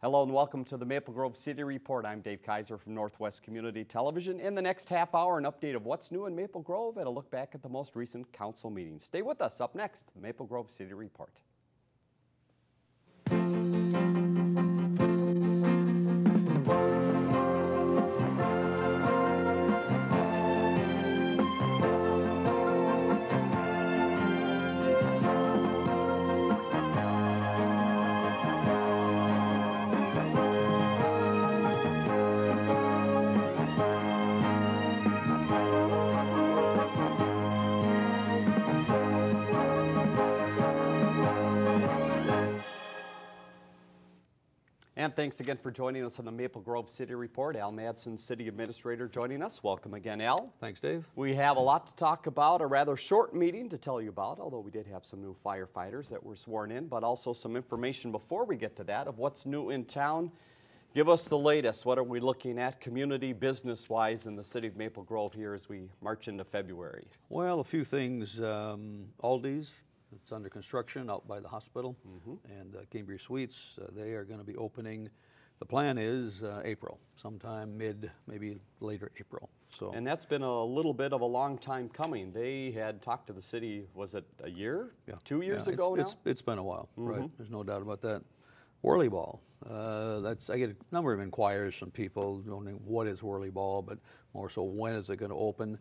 Hello and welcome to the Maple Grove City Report. I'm Dave Kaiser from Northwest Community Television. In the next half hour, an update of what's new in Maple Grove and a look back at the most recent council meetings. Stay with us. Up next, the Maple Grove City Report. And thanks again for joining us on the Maple Grove City Report. Al Madsen, City Administrator, joining us. Welcome again, Al. Thanks, Dave. We have a lot to talk about, a rather short meeting to tell you about, although we did have some new firefighters that were sworn in, but also some information before we get to that of what's new in town. Give us the latest. What are we looking at community, business-wise in the city of Maple Grove here as we march into February? Well, a few things. Aldi's. It's under construction out by the hospital, and Cambridge Suites, they are going to be opening. The plan is April, sometime maybe later April. So, and that's been a little bit of a long time coming. They had talked to the city, was it a year? Yeah. 2 years ago now? It's been a while, right? There's no doubt about that. Whirly Ball. I get a number of inquiries from people wondering what is Whirly Ball, but more so when is it going to open?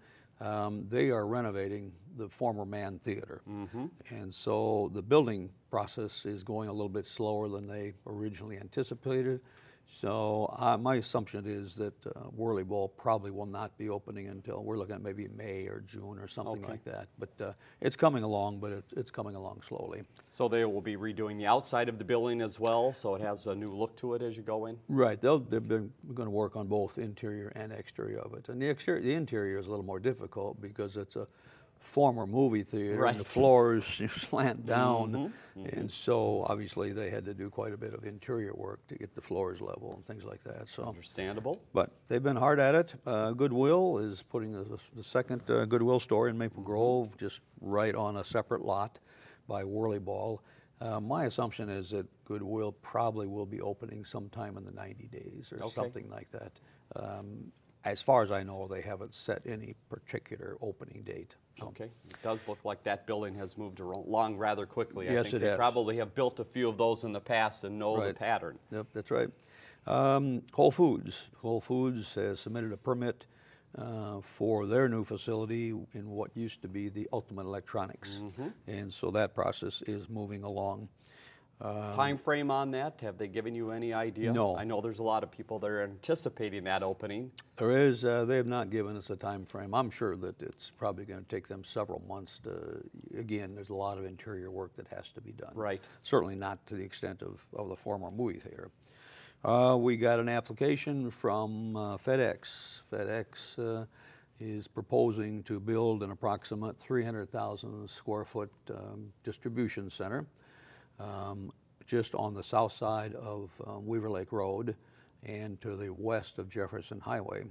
They are renovating the former Mann Theater. And so the building process is going a little bit slower than they originally anticipated. So my assumption is that Whirly Ball probably will not be opening until we're looking at maybe May or June or something like that. But it's coming along, but it's coming along slowly. So they will be redoing the outside of the building as well, so it has a new look to it as you go in? Right. They've been going to work on both interior and exterior of it. And the interior is a little more difficult because it's a former movie theater, and the floors slant down, and so obviously they had to do quite a bit of interior work to get the floors level and things like that. So understandable. But they've been hard at it. Goodwill is putting the second Goodwill store in Maple Grove, just right on a separate lot by Whirly Ball. My assumption is that Goodwill probably will be opening sometime in the 90 days or something like that. As far as I know, they haven't set any particular opening date. So. Okay. It does look like that building has moved along rather quickly. Yes, I think it they has. probably have built a few of those in the past and know the pattern. Yep, that's right. Whole Foods. Whole Foods has submitted a permit for their new facility in what used to be the Ultimate Electronics. And so that process is moving along. Time frame on that? Have they given you any idea? No. I know there's a lot of people that are anticipating that opening. There is. They have not given us a time frame. I'm sure that it's probably going to take them several months to, again, there's a lot of interior work that has to be done. Right. Certainly not to the extent of the former movie theater. We got an application from FedEx. FedEx is proposing to build an approximate 300,000 square foot distribution center. Just on the south side of Weaver Lake Road and to the west of Jefferson Highway.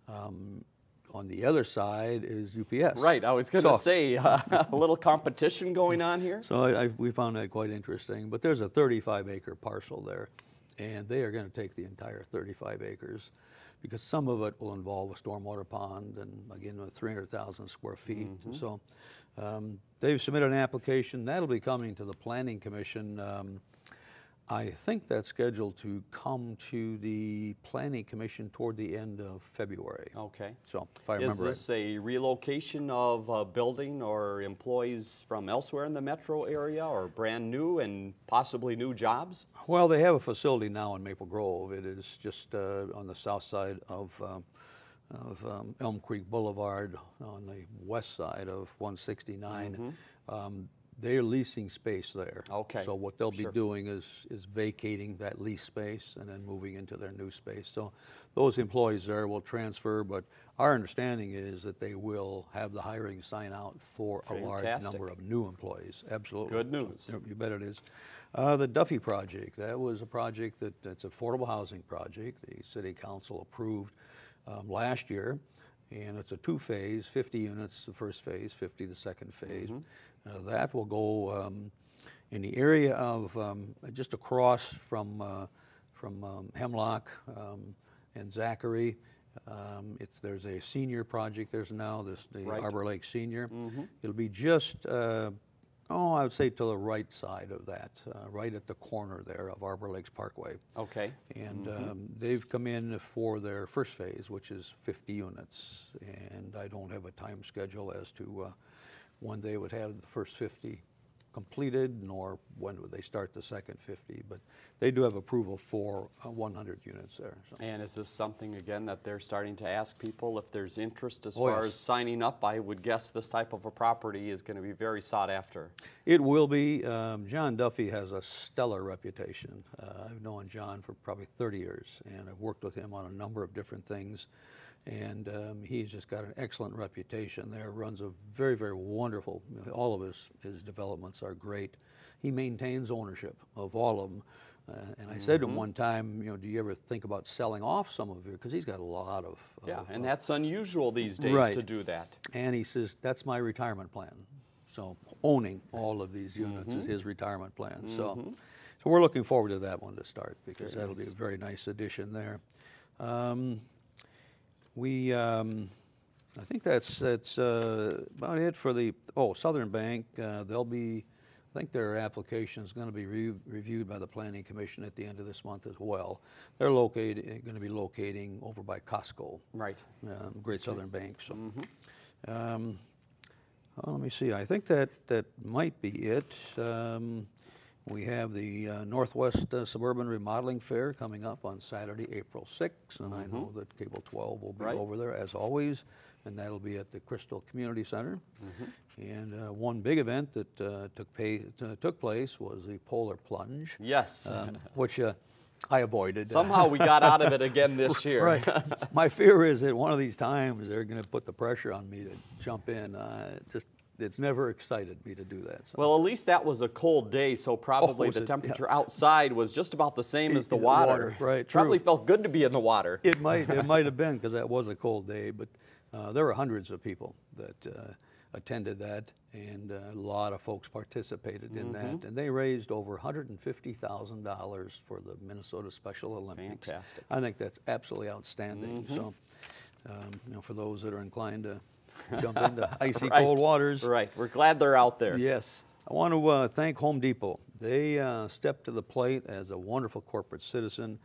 On the other side is UPS. Right, I was going to say a little competition going on here. So we found that quite interesting, but there's a 35-acre parcel there, and they are going to take the entire 35 acres because some of it will involve a stormwater pond and, again, with 300,000 square feet. So they've submitted an application. That'll be coming to the Planning Commission. I think that's scheduled to come to the Planning Commission toward the end of February. Okay. So if I remember right. Is this a relocation of a building or employees from elsewhere in the metro area or brand new and possibly new jobs? Well, they have a facility now in Maple Grove. It is just on the south side of Elm Creek Boulevard on the west side of 169. They're leasing space there. Okay. So what they'll be doing is vacating that lease space and then moving into their new space. So those employees there will transfer, but our understanding is that they will have the hiring sign out for a large number of new employees. Absolutely. Good news. You bet it is. The Duffy project, that was a project that's an affordable housing project. The city council approved last year, and it's a two-phase, 50 units the first phase, 50 the second phase. That will go in the area of just across from Hemlock and Zachary. There's a senior project. There's now the Right. Arbor Lake Senior. It'll be just, I would say to the right side of that, right at the corner there of Arbor Lakes Parkway. Okay. And they've come in for their first phase, which is 50 units. And I don't have a time schedule as to when they would have the first 50 completed, nor when would they start the second 50. But they do have approval for 100 units there. So. And is this something, again, that they're starting to ask people if there's interest as Oh, far yes. as signing up? I would guess this type of a property is going to be very sought after. It will be. John Duffy has a stellar reputation. I've known John for probably 30 years, and I've worked with him on a number of different things. And he's just got an excellent reputation there, runs a very, very wonderful, all of his developments are great. He maintains ownership of all of them. And I said to him one time, do you ever think about selling off some of it? Because he's got a lot of... Yeah, and that's unusual these days Right. to do that. And he says, that's my retirement plan. So owning all of these units is his retirement plan. So we're looking forward to that one to start, because that'll be a very nice addition there. I think that's about it for the Southern Bank. I think their application is going to be reviewed by the Planning Commission at the end of this month as well. They're going to be locating over by Costco, Right. Great Southern Bank. So, let me see. I think that might be it. We have the Northwest Suburban Remodeling Fair coming up on Saturday, April 6th, and I know that Cable 12 will be over there as always, and that'll be at the Crystal Community Center. And one big event that took place was the Polar Plunge. Yes. Which I avoided. Somehow we got out of it again this year. Right. My fear is that one of these times they're going to put the pressure on me to jump in. It's never excited me to do that. So. Well, at least that was a cold day, so probably the temperature outside was just about the same as the water. Right, Probably true. felt good to be in the water. It might have been, because that was a cold day, but there were hundreds of people that attended that, and a lot of folks participated in that, and they raised over $150,000 for the Minnesota Special Olympics. Fantastic. I think that's absolutely outstanding. So, for those that are inclined to jump into icy cold waters. Right. We're glad they're out there. Yes. I want to thank Home Depot. They stepped to the plate as a wonderful corporate citizen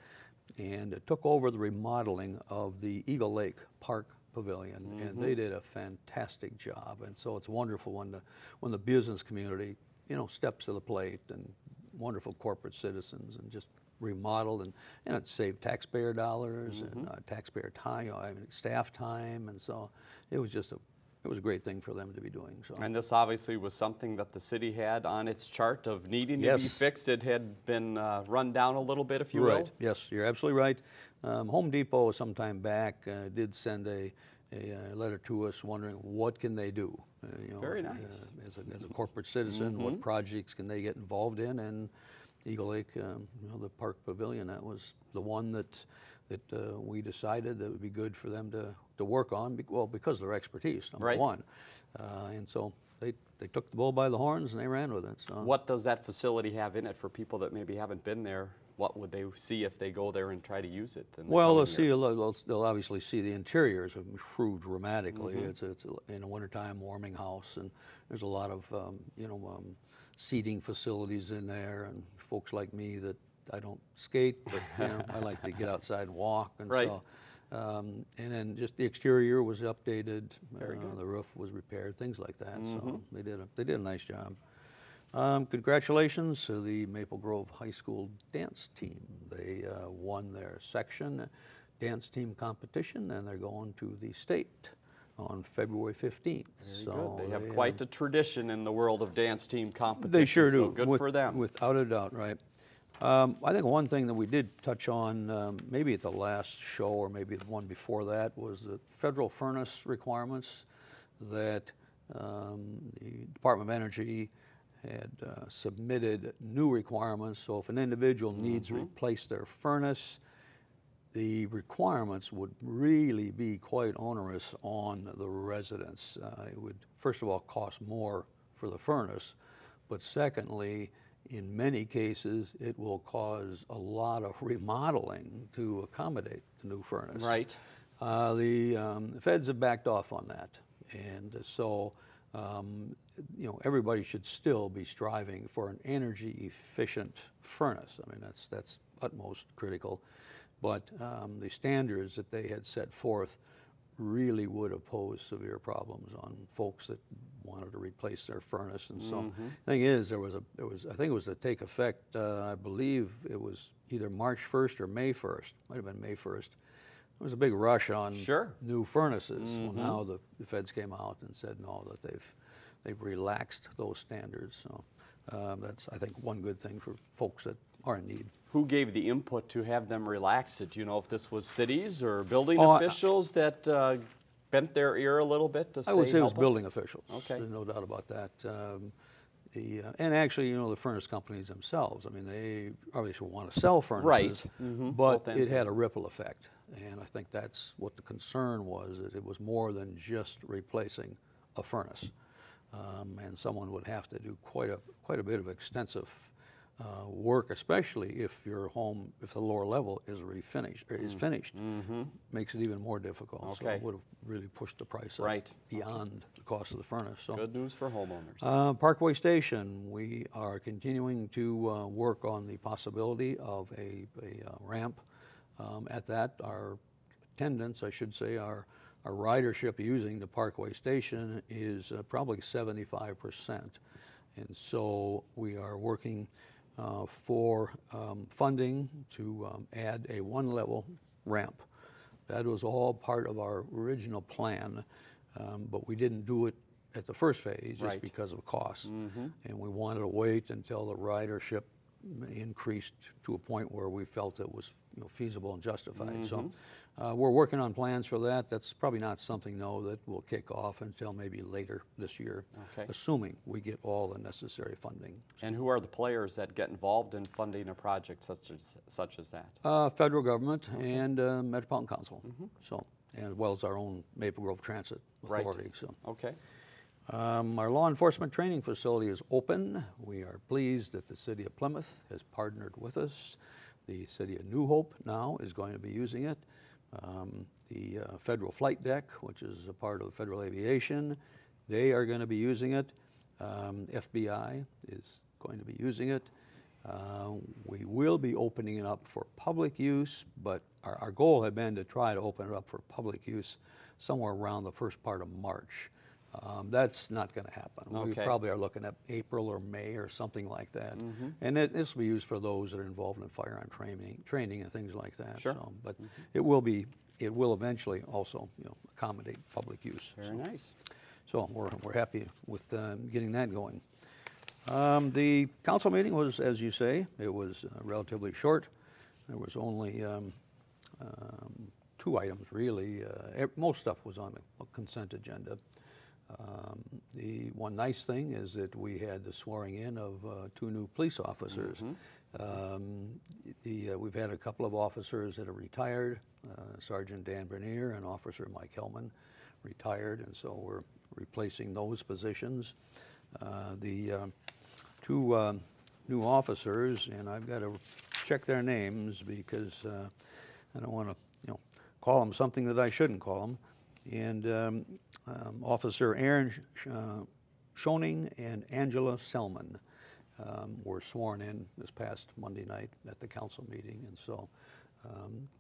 and took over the remodeling of the Eagle Lake Park Pavilion, and they did a fantastic job. And so it's wonderful when the business community, steps to the plate, and wonderful corporate citizens, and just remodeled, and it saved taxpayer dollars and taxpayer time, staff time, and so it was a great thing for them to be doing. So. And this obviously was something that the city had on its chart of needing to be fixed. It had been run down a little bit, if you will. Yes, you're absolutely right. Home Depot some time back did send a letter to us wondering what can they do. Very nice. As a corporate citizen, what projects can they get involved in? And Eagle Lake, the Park Pavilion, that was the one that we decided that would be good for them to work on, because of their expertise, number one. And so they took the bull by the horns and they ran with it. So. What does that facility have in it for people that maybe haven't been there? What would they see if they go there and try to use it? Well, they'll obviously see the interiors have improved dramatically. It's in a wintertime warming house, and there's a lot of seating facilities in there, and folks like me that I don't skate, but I like to get outside and walk, and so. And then just the exterior was updated. The roof was repaired, things like that. So they did a nice job. Congratulations to the Maple Grove High School dance team. They won their section dance team competition, and they're going to the state on February 15th. Very good. They have quite a tradition in the world of dance team competition. They sure do. So good for them. Without a doubt, right. I think one thing that we did touch on, maybe at the last show or maybe the one before that, was the federal furnace requirements that the Department of Energy had submitted new requirements. So if an individual needs to replace their furnace, the requirements would really be quite onerous on the residents. It would, first of all, cost more for the furnace, but secondly, in many cases, it will cause a lot of remodeling to accommodate the new furnace. Right. The feds have backed off on that, and so everybody should still be striving for an energy efficient furnace. I mean, that's utmost critical, but the standards that they had set forth really would have posed severe problems on folks that wanted to replace their furnace. And so the thing is, I think it was to take effect, I believe it was either March 1st or May 1st, might have been May 1st. There was a big rush on new furnaces. Well, now the feds came out and said no, that they've relaxed those standards. So that's, I think, one good thing for folks that are in need. Who gave the input to have them relax it? Do you know if this was cities or building officials that bent their ear a little bit to say, I would say it was help us? building officials. Okay. There's no doubt about that. And actually, the furnace companies themselves, I mean, they obviously want to sell furnaces, but it had a ripple effect. And I think that's what the concern was, that it was more than just replacing a furnace. And someone would have to do quite a bit of extensive work, especially if your home, if the lower level is finished, makes it even more difficult. Okay. So it would have really pushed the price up beyond the cost of the furnace. So good news for homeowners. Parkway Station, we are continuing to work on the possibility of a ramp at that. Our attendance, I should say, our ridership using the Parkway Station is probably 75%. And so we are working for funding to add a one-level ramp. That was all part of our original plan, but we didn't do it at the first phase just because of cost. And we wanted to wait until the ridership increased to a point where we felt it was feasible and justified. So we're working on plans for that. That's probably not something, though, that will kick off until maybe later this year, assuming we get all the necessary funding. And who are the players that get involved in funding a project such as that? Federal government and Metropolitan Council, so, and as well as our own Maple Grove Transit Authority. So. Our law enforcement training facility is open. We are pleased that the City of Plymouth has partnered with us. The City of New Hope now is going to be using it. The Federal Flight Deck, which is a part of Federal Aviation, they are going to be using it. FBI is going to be using it. We will be opening it up for public use, but our goal had been to try to open it up for public use somewhere around the first part of March. That's not going to happen. We probably are looking at April or May or something like that. And this will be used for those that are involved in firearm training and things like that. So, but it will eventually also accommodate public use. Very nice. So we're happy with getting that going. The council meeting was, as you say, it was relatively short. There was only 2 items really. Most stuff was on the consent agenda. The one nice thing is that we had the swearing in of 2 new police officers. We've had a couple of officers that are retired, Sergeant Dan Bernier and Officer Mike Hellman retired, and so we're replacing those positions. The 2 new officers, and I've got to check their names because I don't want to call them something that I shouldn't call them. And Officer Aaron Schoening and Angela Selman were sworn in this past Monday night at the council meeting, and so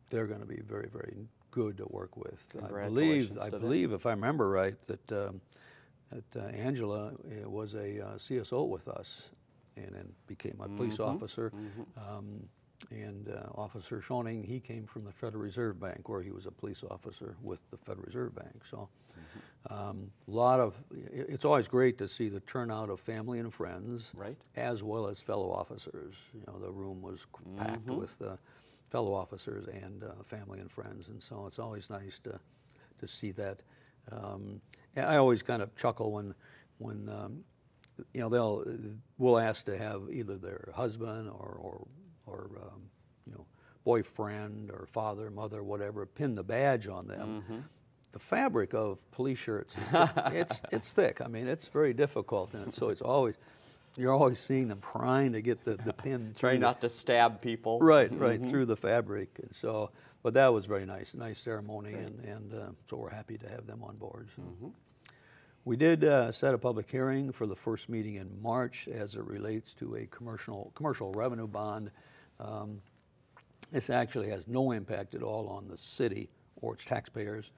they're going to be very, very good to work with. I believe, if I remember right, that Angela was a CSO with us, and then became a police officer. And Officer Schoening, he came from the Federal Reserve Bank, where he was a police officer with the Federal Reserve Bank. So it's always great to see the turnout of family and friends, as well as fellow officers. The room was packed with fellow officers and family and friends, and so it's always nice to see that. I always kind of chuckle when we'll ask to have either their husband or boyfriend or father, mother, whatever, pin the badge on them. The fabric of police shirts, it's thick. I mean, it's very difficult, and so it's always, you're always seeing them trying to get the pin. Trying not to stab people. Right, through the fabric. And so, but that was very nice ceremony, and so we're happy to have them on board. So. We did set a public hearing for the first meeting in March as it relates to a commercial revenue bond. This actually has no impact at all on the city or its taxpayers.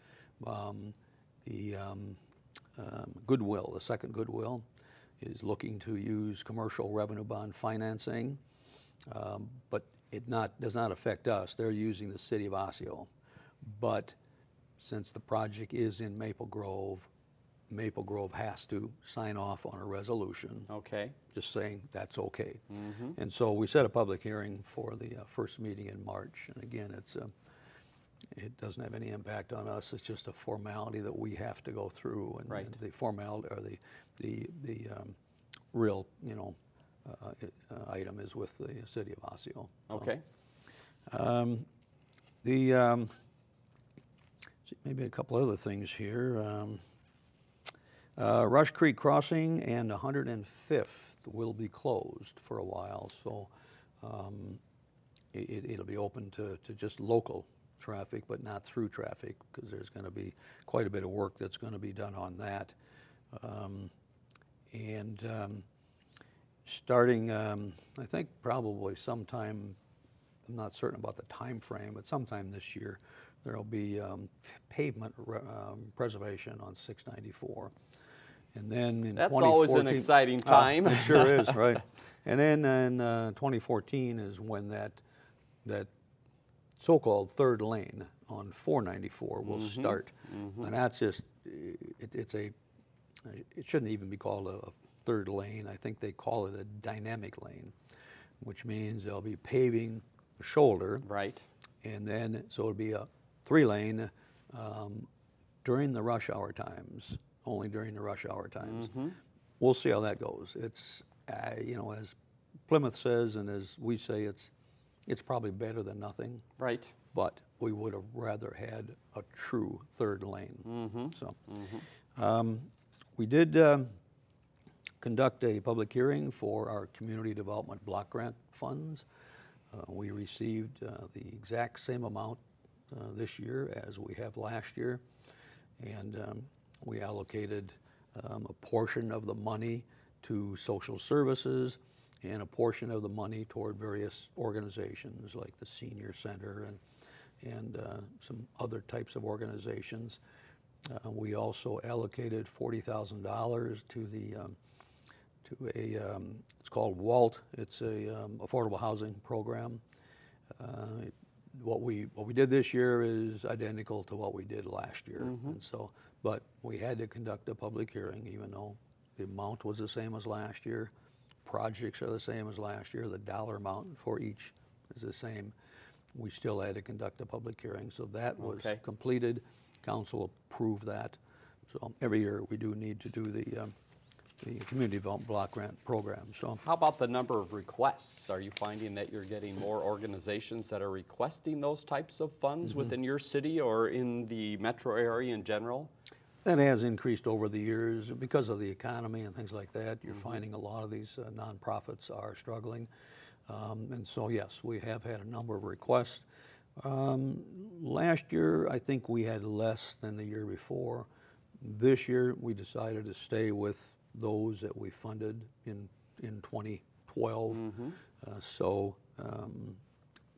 Goodwill, the second Goodwill, is looking to use commercial revenue bond financing, but it does not affect us. They're using the city of Osseo. But since the project is in Maple Grove has to sign off on a resolution. Okay. Just saying that's okay. And so we set a public hearing for the first meeting in March. And again, it doesn't have any impact on us. It's just a formality that we have to go through. And, and the formality, or the real, item is with the city of Osseo. Okay. Maybe a couple other things here. Rush Creek Crossing and 105th will be closed for a while, so it'll be open to just local traffic, but not through traffic, because there's going to be quite a bit of work that's going to be done on that. Starting, I think probably sometime, I'm not certain about the time frame, but sometime this year, there'll be pavement preservation on 694. And then in That's always an exciting time. It sure is, right. And then in 2014 is when that so-called third lane on 494 will start. And that's just, it shouldn't even be called a third lane. I think they call it a dynamic lane, which means they'll be paving a shoulder. Right. And then, so it'll be a 3-lane during the rush hour times, only during the rush hour times. We'll see how that goes. It's, as Plymouth says and as we say, it's probably better than nothing. Right. But we would have rather had a true third lane. So, we did conduct a public hearing for our community development block grant funds. We received the exact same amount this year as we have last year, and we allocated a portion of the money to social services and a portion of the money toward various organizations like the Senior Center and some other types of organizations. We also allocated $40,000 to it's called WALT. It's a affordable housing program. What we did this year is identical to what we did last year, and so, but we had to conduct a public hearing, even though the amount was the same as last year. Projects are the same as last year. The dollar amount for each is the same. We still had to conduct a public hearing, so that was completed. Council approved that. So every year we do need to do the community development block grant program. So how about the number of requests? Are you finding that you're getting more organizations that are requesting those types of funds within your city or in the metro area in general? That has increased over the years because of the economy and things like that. You're finding a lot of these nonprofits are struggling. And so, yes, we have had a number of requests. Last year, I think we had less than the year before. This year, we decided to stay with those that we funded in 2012.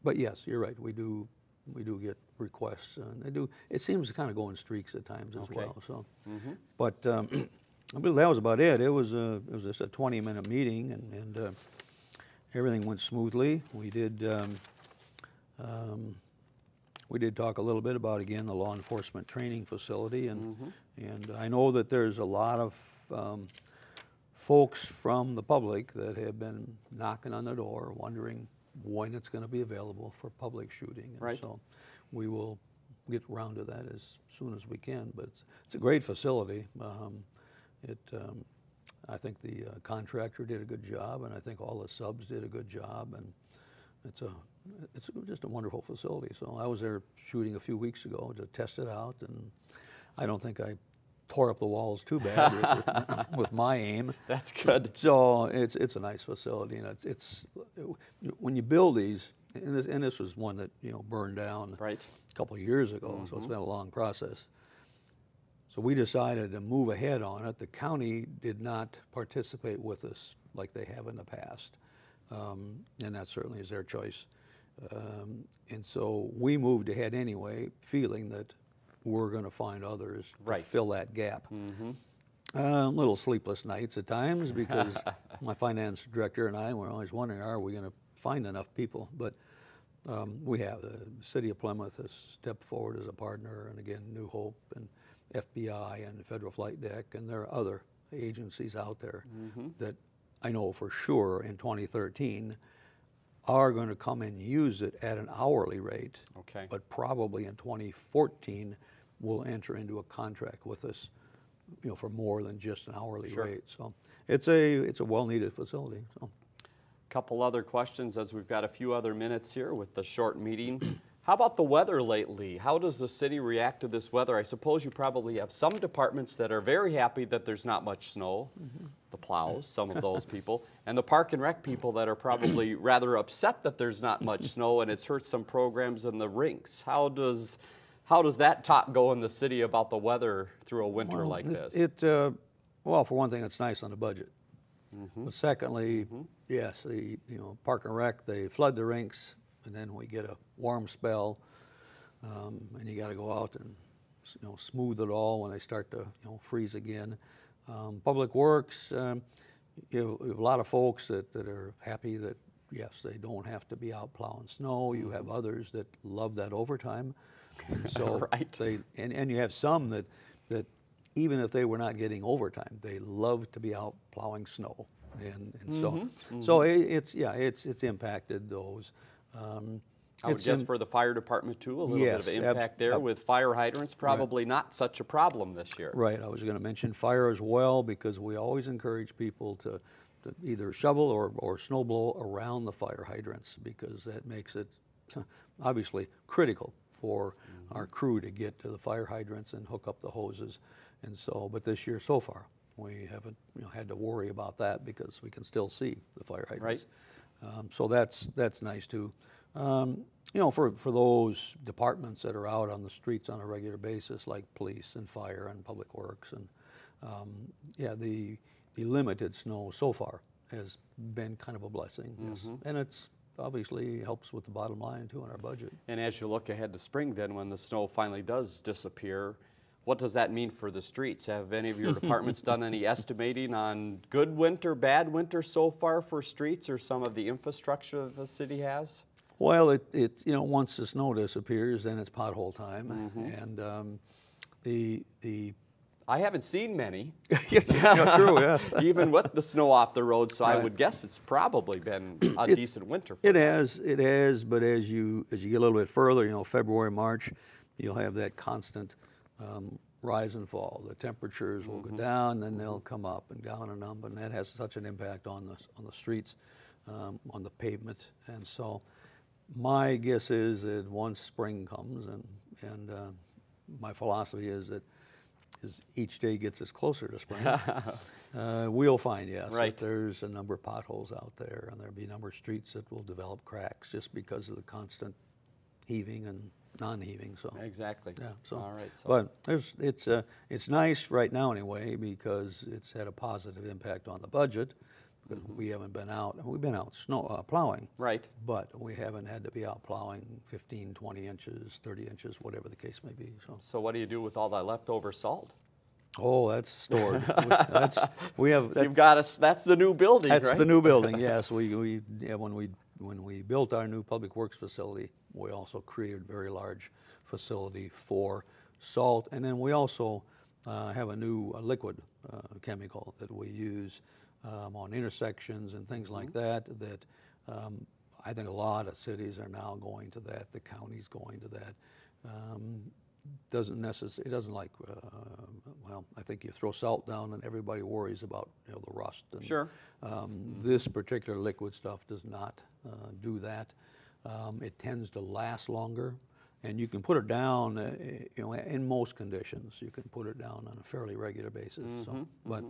But yes, you're right. We do get requests, and they do. It seems to kind of go in streaks at times as well. So, but I believe that was about it. It was just a 20-minute meeting, and everything went smoothly. We did talk a little bit about, again, the law enforcement training facility, and I know that there's a lot of folks from the public that have been knocking on the door wondering when it's going to be available for public shooting. And so we will get around to that as soon as we can, but it's a great facility. I think the contractor did a good job, and I think all the subs did a good job, and it's just a wonderful facility. So I was there shooting a few weeks ago to test it out, and I don't think I tore up the walls too bad with my aim. That's good. So it's a nice facility, and it's when you build these, and this was one that burned down right. a couple of years ago, so it's been a long process. So we decided to move ahead on it. The county did not participate with us like they have in the past, and that certainly is their choice. And so we moved ahead anyway, feeling that we're going to find others to fill that gap. Little sleepless nights at times because my finance director and I were always wondering, are we going to find enough people? But we have. The city of Plymouth has stepped forward as a partner, and again, New Hope and FBI and the Federal Flight Deck, and there are other agencies out there that I know for sure in 2013 are going to come and use it at an hourly rate, but probably in 2014 will enter into a contract with us, for more than just an hourly rate. So it's a well-needed facility. So. Couple other questions as we've got a few other minutes here with the short meeting. How about the weather lately? How does the city react to this weather? I suppose you probably have some departments that are very happy that there's not much snow, the plows, some of those people, and the park and rec people that are probably rather upset that there's not much snow and it's hurt some programs in the rinks. How does that talk go in the city about the weather through a winter like this? Well, for one thing, it's nice on the budget. But secondly, yes, the park and rec, they flood the rinks, and then we get a warm spell, and you got to go out and smooth it all when they start to freeze again. Public Works, you have a lot of folks that are happy that yes, they don't have to be out plowing snow. You have others that love that overtime, and so and you have some that even if they were not getting overtime, they love to be out plowing snow, and so it's impacted those. I would guess for the fire department too, a little bit of impact there with fire hydrants, probably not such a problem this year. Right, I was going to mention fire as well because we always encourage people to either shovel or snow blow around the fire hydrants because that makes it obviously critical for our crew to get to the fire hydrants and hook up the hoses. And so, but this year so far, we haven't had to worry about that because we can still see the fire hydrants. So that's nice too. For those departments that are out on the streets on a regular basis, like police and fire and public works, and the limited snow so far has been kind of a blessing. Yes, and it's obviously helps with the bottom line too in our budget. And as you look ahead to spring, then when the snow finally does disappear, what does that mean for the streets? Have any of your departments done any estimating on good winter, bad winter so far for streets or some of the infrastructure that the city has? Well, once the snow disappears, then it's pothole time, and the I haven't seen many. Yes, true. Yes. Even with the snow off the road, so I would guess it's probably been a decent winter. For it has. But as you get a little bit further, February, March, you'll have that constant rise and fall. The temperatures will go down, then they'll come up and down and up, and that has such an impact on the streets, on the pavement. And so, my guess is that once spring comes, and my philosophy is that as each day gets us closer to spring, we'll find that there's a number of potholes out there, and there'll be a number of streets that will develop cracks just because of the constant heaving and non-heaving. So exactly. Yeah. So, all right. So. But it's nice right now anyway because it's had a positive impact on the budget because we haven't been out. We've been out snow plowing. Right. But we haven't had to be out plowing 15, 20 inches, 30 inches, whatever the case may be. So what do you do with all that leftover salt? Oh, that's stored. That's the new building. That's right? the new building. Yes, when we built our new public works facility, we also created a very large facility for salt, and then we also have a new liquid chemical that we use on intersections and things like that. That I think a lot of cities are now going to that. The county's going to that. It doesn't like. Well, I think you throw salt down and everybody worries about the rust. And, sure. This particular liquid stuff does not do that. It tends to last longer, And you can put it down, you know, in most conditions, you can put it down on a fairly regular basis. But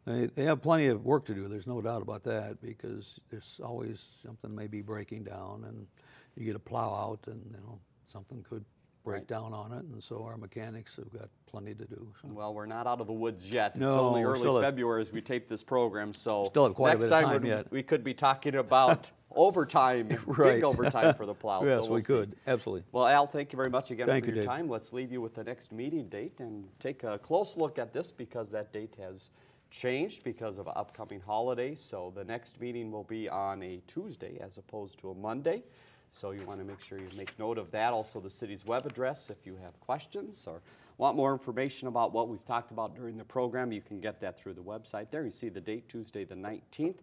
they have plenty of work to do. There's no doubt about that, because there's always something may be breaking down, and you get a plow out, and you know something could break down on it, and so our mechanics have got plenty to do. So. Well, we're not out of the woods yet. It's No, only we're early February as we tape this program, so still have quite a next bit of time time yet. we could be talking about overtime, big overtime for the plow. Yes, so we could, absolutely. Well, Al, thank you very much again Thank for you, your Dave. time. Let's leave you with the next meeting date and take a close look at this, because that date has changed because of upcoming holidays. So the next meeting will be on a Tuesday as opposed to a Monday. So you want to make sure you make note of that. Also the city's web address, if you have questions or want more information about what we've talked about during the program, you can get that through the website there. You see the date, Tuesday the 19th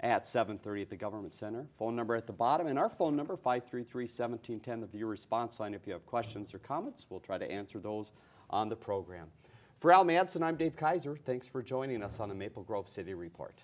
at 7:30 at the Government Center. Phone number at the bottom, and our phone number, 533-1710, the viewer response line. If you have questions or comments, we'll try to answer those on the program. For Al Madsen, I'm Dave Kaiser. Thanks for joining us on the Maple Grove City Report.